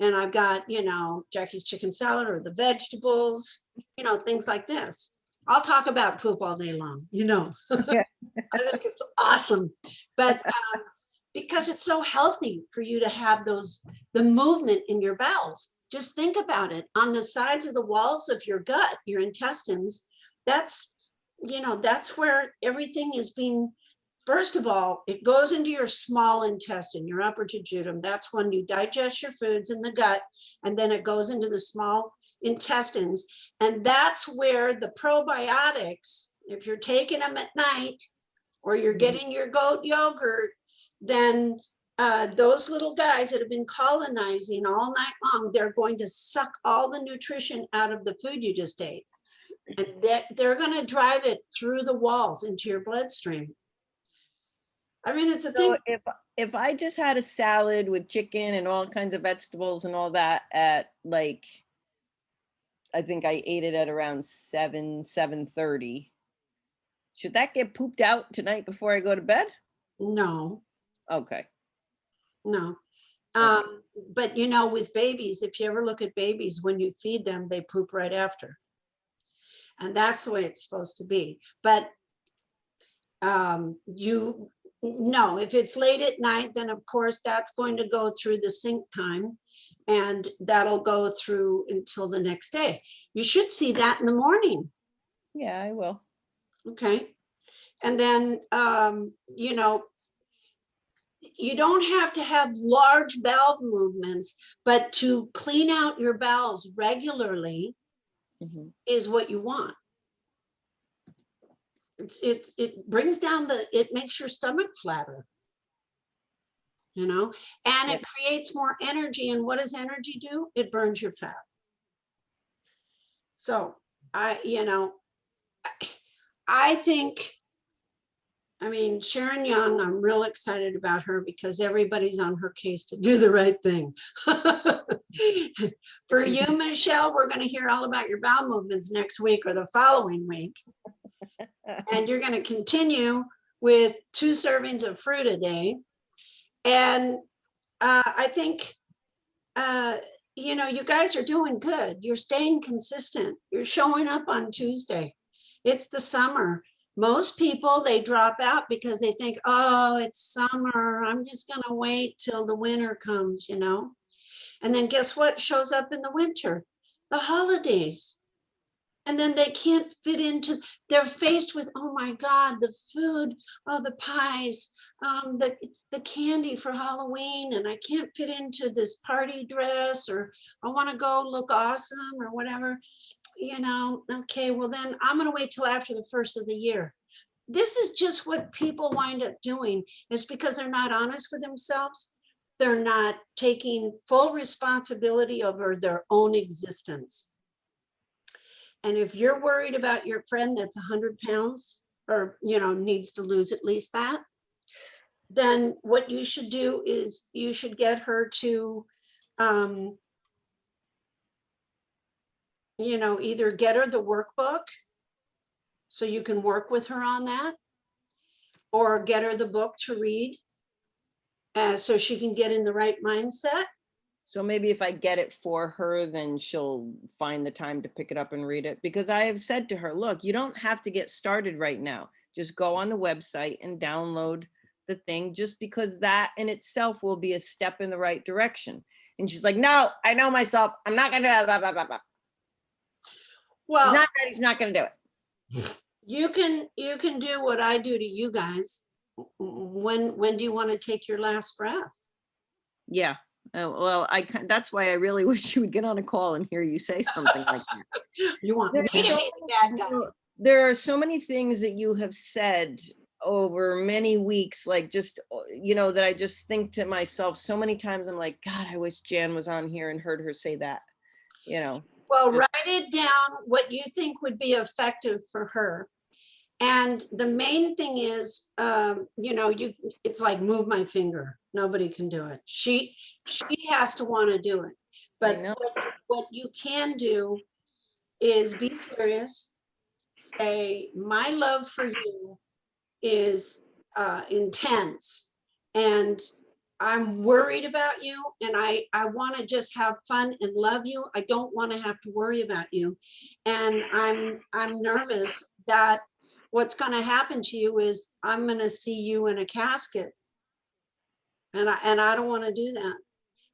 and I've got, you know, Jackie's chicken salad or the vegetables, you know, things like this. I'll talk about poop all day long, you know. Yeah. I think it's awesome, but because it's so healthy for you to have the movement in your bowels. Just think about it. On the sides of the walls of your gut, your intestines, that's, you know, that's where everything is being. First of all, it goes into your small intestine, your upper jejunum. That's when you digest your foods in the gut, and then it goes into the small intestines. And that's where the probiotics, if you're taking them at night or you're getting your goat yogurt, then those little guys that have been colonizing all night long, they're going to suck all the nutrition out of the food you just ate. And they're going to drive it through the walls into your bloodstream. I mean, it's a thing. So if I just had a salad with chicken and all kinds of vegetables and all that at like, I think I ate it at around 7:30. Should that get pooped out tonight before I go to bed? No, Okay. no. Okay. But you know, with babies, if you ever look at babies, when you feed them, they poop right after. And that's the way it's supposed to be. But no, if it's late at night, then of course that's going to go through the sink time, and that'll go through until the next day. You should see that in the morning. Yeah, I will. Okay. And then, you know, you don't have to have large bowel movements, but to clean out your bowels regularly is what you want. It brings down it makes your stomach flatter, you know, and it creates more energy. And what does energy do? It burns your fat. So you know, I think, I mean, Sharon Young, I'm real excited about her because everybody's on her case to do the right thing. For you, Michelle, we're going to hear all about your bowel movements next week or the following week. And you're going to continue with 2 servings of fruit a day. And I think, you know, you guys are doing good. You're staying consistent. You're showing up on Tuesday. It's the summer. Most people, they drop out because they think, oh, it's summer. I'm just going to wait till the winter comes, you know. And then guess what shows up in the winter? The holidays. And then they can't fit into, they're faced with, oh my God, the food, oh, the pies, the candy for Halloween, and I can't fit into this party dress, or I want to go look awesome or whatever, you know, okay, well then I'm going to wait till after the first of the year. This is just what people wind up doing. It's because they're not honest with themselves. They're not taking full responsibility over their own existence. And if you're worried about your friend that's 100 pounds or, you know, needs to lose at least that, then what you should do is you should get her to, you know, either get her the workbook so you can work with her on that, or get her the book to read so she can get in the right mindset. So maybe if I get it for her, then she'll find the time to pick it up and read it. Because I have said to her, look, you don't have to get started right now. Just go on the website and download the thing, just because that in itself will be a step in the right direction. And she's like, no, I know myself. I'm not going to do that. Well, she's not ready. She's not going to do it. You can do what I do to you guys. When do you want to take your last breath? Yeah. Well, that's why I really wish you would get on a call and hear you say something like that. You want me to be the bad guy? There are so many things that you have said over many weeks, like just, you know, that I just think to myself so many times, I'm like, God, I wish Jan was on here and heard her say that, you know. Well, write it down what you think would be effective for her. And the main thing is, you know, it's like move my finger. Nobody can do it. She has to want to do it. But what you can do is be serious. Say, my love for you is intense, and I'm worried about you, and I want to just have fun and love you. I don't want to have to worry about you. And I'm nervous that what's going to happen to you is I'm going to see you in a casket. And I don't want to do that.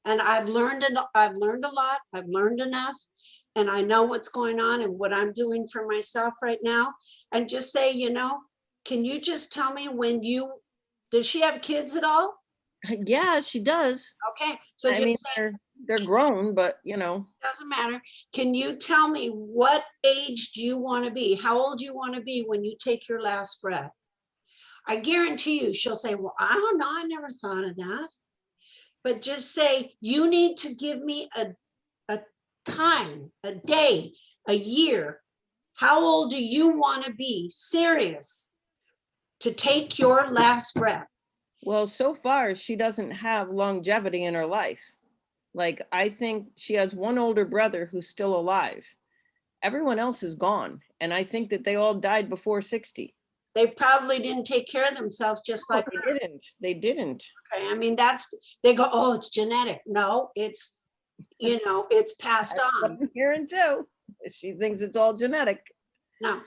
And I've learned a lot. I've learned enough, and I know what's going on and what I'm doing for myself right now. And just say, you know, can you just tell me does she have kids at all? Yeah, she does. Okay. So I mean, they're grown, but you know. Doesn't matter. Can you tell me what age do you want to be? How old do you want to be when you take your last breath? I guarantee you she'll say, well, I don't know. I never thought of that. But just say, you need to give me a time, a day, a year. How old do you want to be? Serious. To take your last breath. Well, so far, she doesn't have longevity in her life. Like, I think she has one older brother who's still alive. Everyone else is gone. And I think that they all died before 60. They probably didn't take care of themselves just like they didn't. Okay, I mean, they go, oh, it's genetic. No, it's, you know, it's passed on. I'm hearing too. She thinks it's all genetic. No.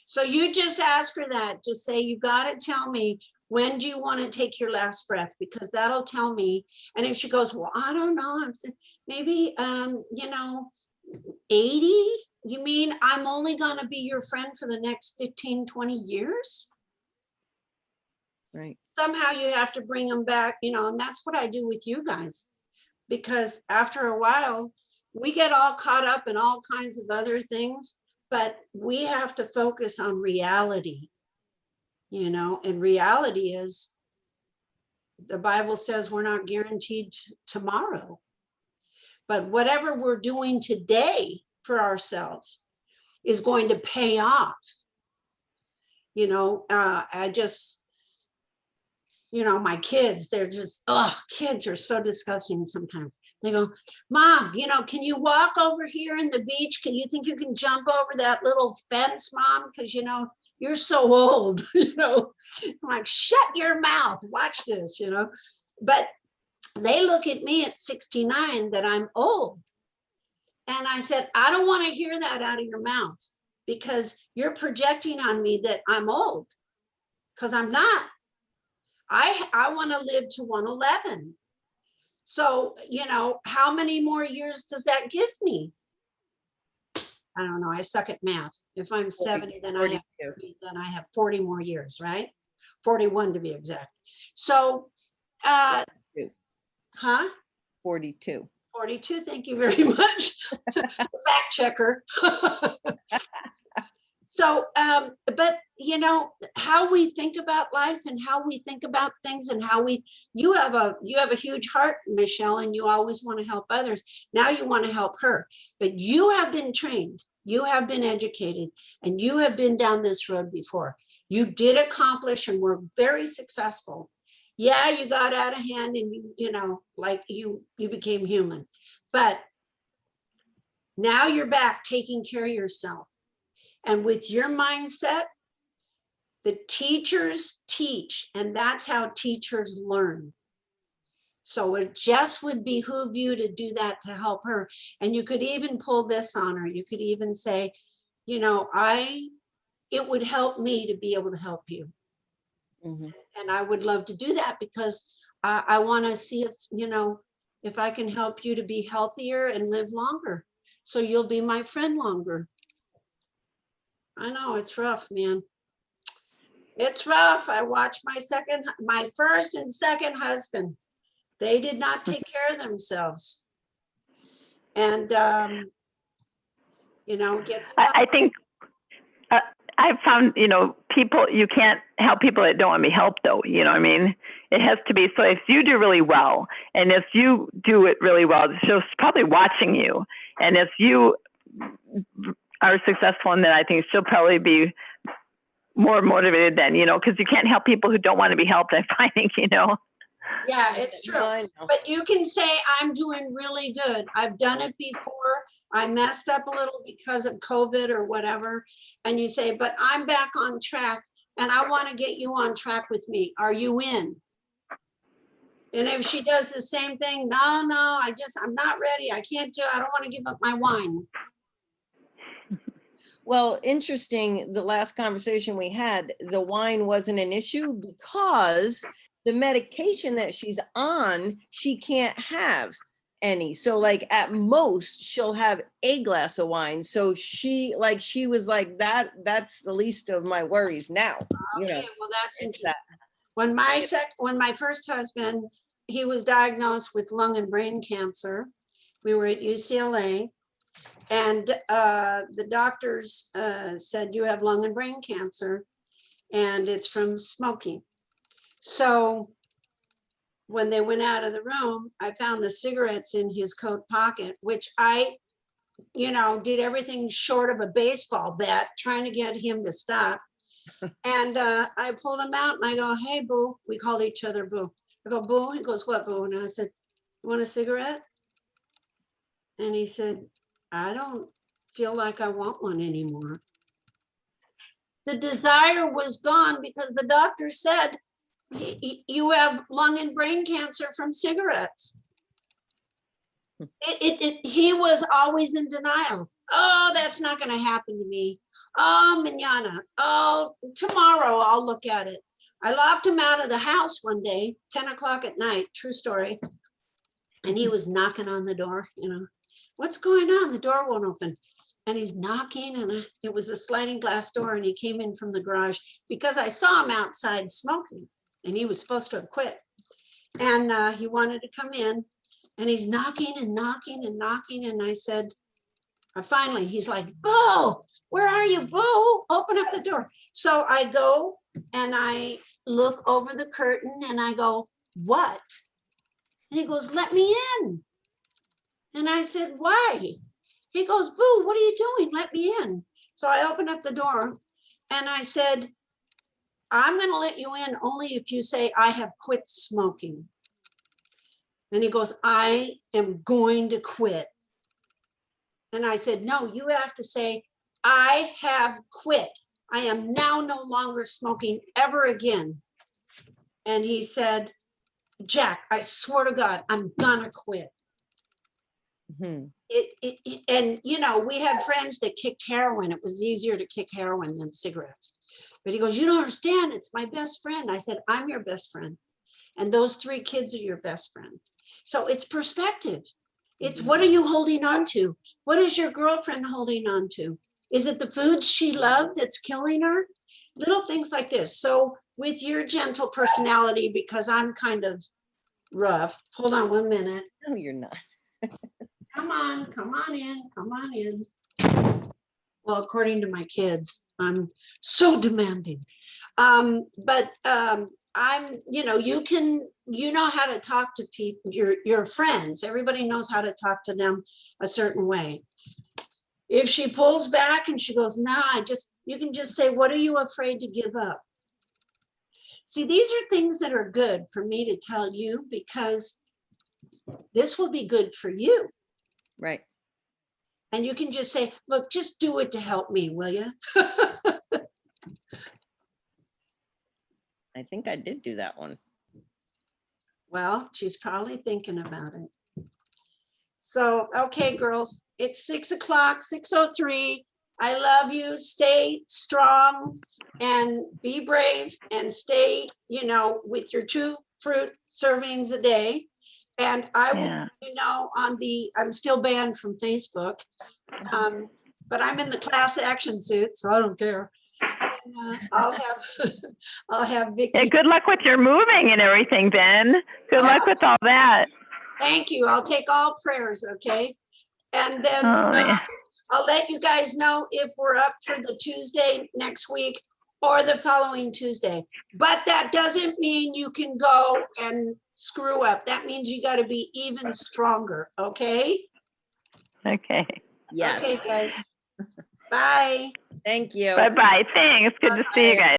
So you just ask her that. Just say, you got to tell me, when do you want to take your last breath? Because that'll tell me. And if she goes, well, I don't know, I'm maybe, you know, 80. You mean I'm only going to be your friend for the next 15, 20 years? Right. Somehow you have to bring them back, you know, and that's what I do with you guys. Because after a while, we get all caught up in all kinds of other things, but we have to focus on reality, you know, and reality is, the Bible says we're not guaranteed tomorrow. But whatever we're doing today for ourselves is going to pay off. You know, I just, you know, my kids, they're just, kids are so disgusting sometimes. They go, Mom, you know, can you walk over here in the beach? Can you think you can jump over that little fence, Mom? Because, you know, you're so old, you know. I'm like, shut your mouth, watch this, you know. But they look at me at 69 that I'm old. And I said, I don't want to hear that out of your mouths, because you're projecting on me that I'm old, because I'm not. I want to live to 111. So, you know, how many more years does that give me? I don't know, I suck at math. If I'm 70, then I have 30, then I have 40 more years, right? 41 to be exact. So, 42. huh? 42. 42, thank you very much. Fact checker. So, but you know, how we think about life and how we think about things and how you have a huge heart, Michelle, and you always want to help others. Now you want to help her, but you have been trained, you have been educated, and you have been down this road before. You did accomplish and were very successful. Yeah, you got out of hand and you know, like you became human, but now you're back taking care of yourself. And with your mindset, the teachers teach, and that's how teachers learn. So it just would behoove you to do that to help her. And you could even pull this on her. You could even say, you know, it would help me to be able to help you. Mhm. And I would love to do that because I want to see if, you know, if I can help you to be healthier and live longer. So you'll be my friend longer. I know it's rough, man. It's rough. I watched my first and second husband. They did not take care of themselves. And, you know, gets tough. I think I've found, you know, people, you can't help people that don't want to be helped, though. You know what I mean? It has to be, so if you do really well, and if you do it really well, she's probably watching you. And if you are successful in that, I think she'll probably be more motivated then, you know, because you can't help people who don't want to be helped, I'm finding, you know. Yeah, it's true. No, I know. But you can say, I'm doing really good. I've done it before. I messed up a little because of COVID or whatever. And you say, but I'm back on track and I want to get you on track with me. Are you in? And if she does the same thing, no, I'm not ready. I can't do it. I don't want to give up my wine. Well, interesting, the last conversation we had, the wine wasn't an issue because the medication that she's on, she can't have any. So like at most she'll have a glass of wine. So she was like, that's the least of my worries now. You know, Okay, well, that's it's interesting. When my first husband, he was diagnosed with lung and brain cancer. We were at UCLA. And the doctors said, you have lung and brain cancer, and it's from smoking. So when they went out of the room, I found the cigarettes in his coat pocket, which I, you know, did everything short of a baseball bat, trying to get him to stop. And I pulled him out and I go, hey, boo. We called each other boo. I go, boo. He goes, what, boo? And I said, you want a cigarette? And he said, I don't feel like I want one anymore. The desire was gone because the doctor said, you have lung and brain cancer from cigarettes. He was always in denial. Oh, that's not going to happen to me. Oh, manana. Oh, tomorrow I'll look at it. I locked him out of the house one day, 10 o'clock at night, true story. And he was knocking on the door, you know, what's going on? The door won't open. And he's knocking, and it was a sliding glass door, and he came in from the garage because I saw him outside smoking, and he was supposed to have quit. And he wanted to come in, and he's knocking and knocking and knocking. And I said, finally, he's like, Bo, where are you, Bo? Open up the door. So I go and I look over the curtain and I go, what? And he goes, let me in. And I said, why? He goes, boo, what are you doing? Let me in. So I opened up the door and I said, I'm going to let you in only if you say I have quit smoking. And he goes, I am going to quit. And I said, no, you have to say, I have quit. I am now no longer smoking ever again. And he said, Jack, I swear to God, I'm gonna quit. Mhm. And you know, we had friends that kicked heroin. It was easier to kick heroin than cigarettes. But he goes, you don't understand, it's my best friend. I said, I'm your best friend. And those 3 kids are your best friend. So it's perspective. It's what are you holding on to? What is your girlfriend holding on to? Is it the food she loved that's killing her? Little things like this. So with your gentle personality, because I'm kind of rough, hold on 1 minute. No, you're not. Come on in, come on in. Well, according to my kids, I'm so demanding. But I'm, you know, you know how to talk to people, your friends. Everybody knows how to talk to them a certain way. If she pulls back and she goes, nah, you can just say, what are you afraid to give up? See, these are things that are good for me to tell you because this will be good for you. Right. And you can just say, look, just do it to help me, will you? I think I did do that one. Well, she's probably thinking about it. So, okay, girls, it's 6 o'clock, 6:03. I love you. Stay strong and be brave and stay, you know, with your 2 fruit servings a day. And I will, Yeah. you know, I'm still banned from Facebook, but I'm in the class action suit, so I don't care. And, I'll have Vicky. Yeah, good luck with your moving and everything, Ben. Good luck with all that. Thank you. I'll take all prayers, okay? And then Oh, yeah. I'll let you guys know if we're up for the Tuesday next week or the following Tuesday. But that doesn't mean you can go and screw up. That means you got to be even stronger, okay? Okay. Yes. Okay, guys. Bye. Thank you. Bye-bye. Thanks. Good to see you guys.